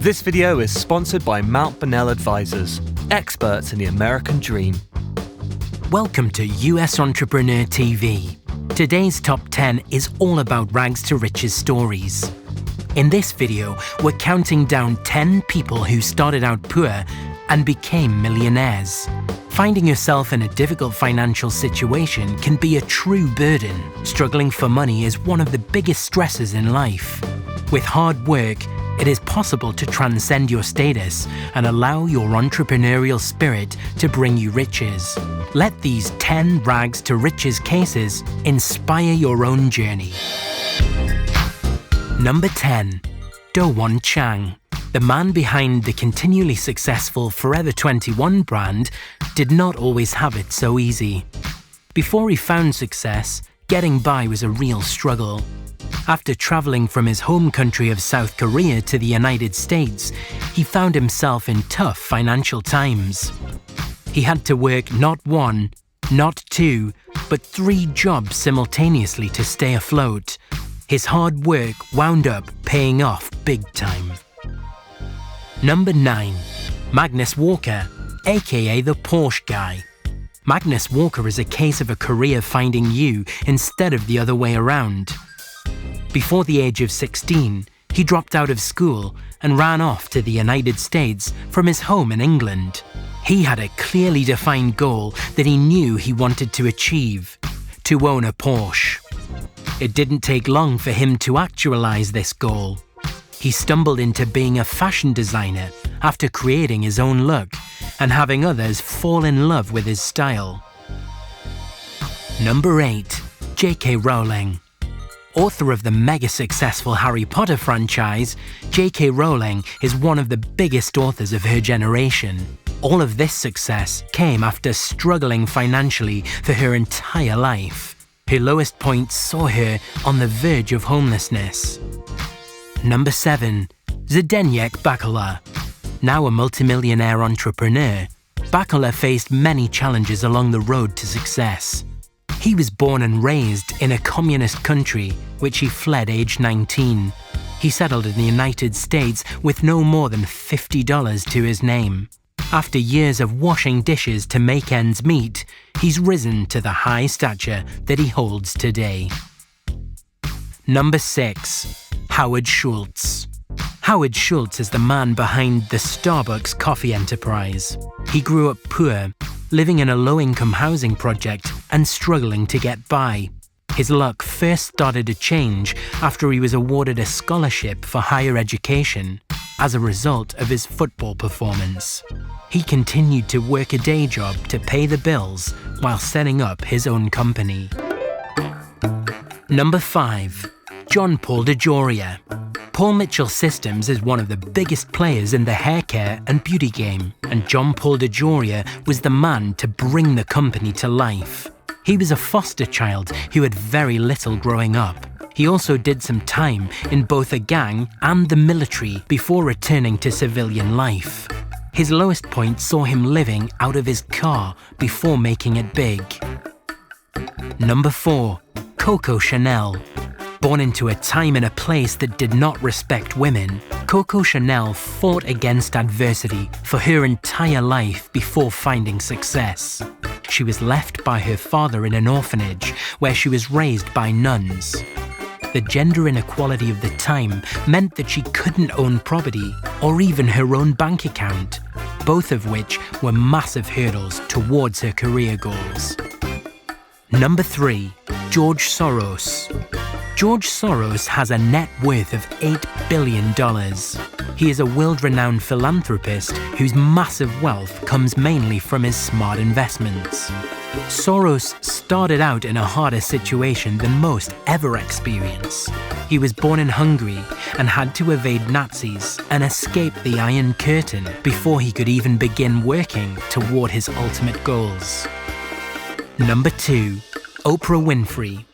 This video is sponsored by Mount Bonnell Advisors, experts in the American dream. Welcome to US Entrepreneur TV. Today's Top 10 is all about rags to riches stories. In this video, we're counting down 10 people who started out poor and became millionaires. Finding yourself in a difficult financial situation can be a true burden. Struggling for money is one of the biggest stresses in life. With hard work, it is possible to transcend your status and allow your entrepreneurial spirit to bring you riches. Let these 10 rags to riches cases inspire your own journey. Number 10. Chang. The man behind the continually successful Forever 21 brand did not always have it so easy. Before he found success, getting by was a real struggle. After traveling from his home country of South Korea to the United States, he found himself in tough financial times. He had to work not one, not two, but 3 jobs simultaneously to stay afloat. His hard work wound up paying off big time. Number 9. Magnus Walker, aka the Porsche guy. Magnus Walker is a case of a career finding you instead of the other way around. Before the age of 16, he dropped out of school and ran off to the United States from his home in England. He had a clearly defined goal that he knew he wanted to achieve: to own a Porsche. It didn't take long for him to actualize this goal. He stumbled into being a fashion designer after creating his own look and having others fall in love with his style. Number 8. J.K. Rowling. Author of the mega-successful Harry Potter franchise, J.K. Rowling is one of the biggest authors of her generation. All of this success came after struggling financially for her entire life. Her lowest point saw her on the verge of homelessness. Number 7. Zidane Bakala. Now a multimillionaire entrepreneur, Bakala faced many challenges along the road to success. He was born and raised in a communist country, which he fled aged 19. He settled in the United States with no more than $50 to his name. After years of washing dishes to make ends meet, he's risen to the high stature that he holds today. Number 6. Howard Schultz. Howard Schultz is the man behind the Starbucks coffee enterprise. He grew up poor, living in a low-income housing project and struggling to get by. His luck first started to change after he was awarded a scholarship for higher education as a result of his football performance. He continued to work a day job to pay the bills while setting up his own company. Number 5. John Paul DeJoria. Paul Mitchell Systems is one of the biggest players in the hair care and beauty game, and John Paul DeJoria was the man to bring the company to life. He was a foster child who had very little growing up. He also did some time in both a gang and the military before returning to civilian life. His lowest point saw him living out of his car before making it big. Number 4. Coco Chanel. Born into a time and a place that did not respect women, Coco Chanel fought against adversity for her entire life before finding success. She was left by her father in an orphanage where she was raised by nuns. The gender inequality of the time meant that she couldn't own property or even her own bank account, both of which were massive hurdles towards her career goals. Number 3. George Soros. George Soros has a net worth of $8 billion. He is a world-renowned philanthropist whose massive wealth comes mainly from his smart investments. Soros started out in a harder situation than most ever experience. He was born in Hungary and had to evade Nazis and escape the Iron Curtain before he could even begin working toward his ultimate goals. Number 2. Oprah Winfrey.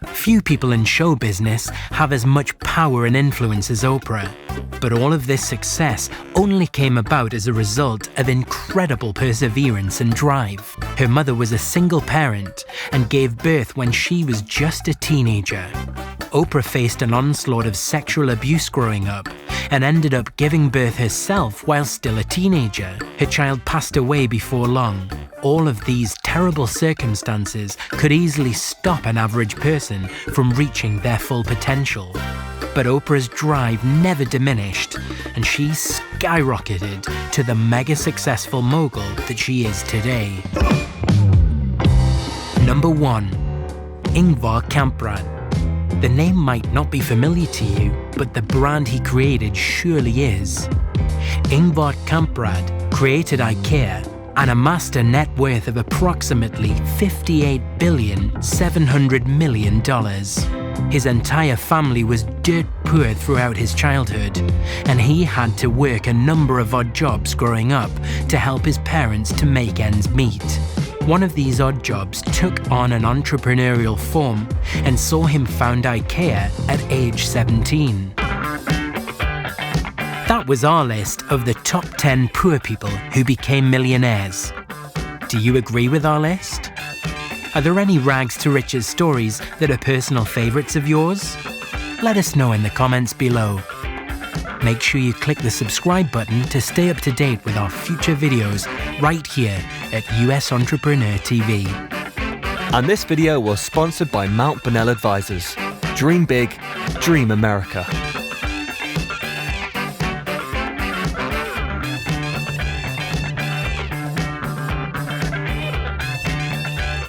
Few people in show business have as much power and influence as Oprah, but all of this success only came about as a result of incredible perseverance and drive. Her mother was a single parent and gave birth when she was just a teenager. Oprah faced an onslaught of sexual abuse growing up and ended up giving birth herself while still a teenager. Her child passed away before long. All of these terrible circumstances could easily stop an average person from reaching their full potential. But Oprah's drive never diminished, and she skyrocketed to the mega successful mogul that she is today. Number 1. Ingvar Kamprad. The name might not be familiar to you, but the brand he created surely is. Ingvar Kamprad created IKEA and amassed a net worth of approximately $58.7 billion. His entire family was dirt poor throughout his childhood, and he had to work a number of odd jobs growing up to help his parents to make ends meet. One of these odd jobs took on an entrepreneurial form and saw him found IKEA at age 17. That was our list of the top 10 poor people who became millionaires. Do you agree with our list? Are there any rags to riches stories that are personal favourites of yours? Let us know in the comments below. Make sure you click the subscribe button to stay up to date with our future videos right here at US Entrepreneur TV. And this video was sponsored by Mount Bonnell Advisors. Dream big, dream America.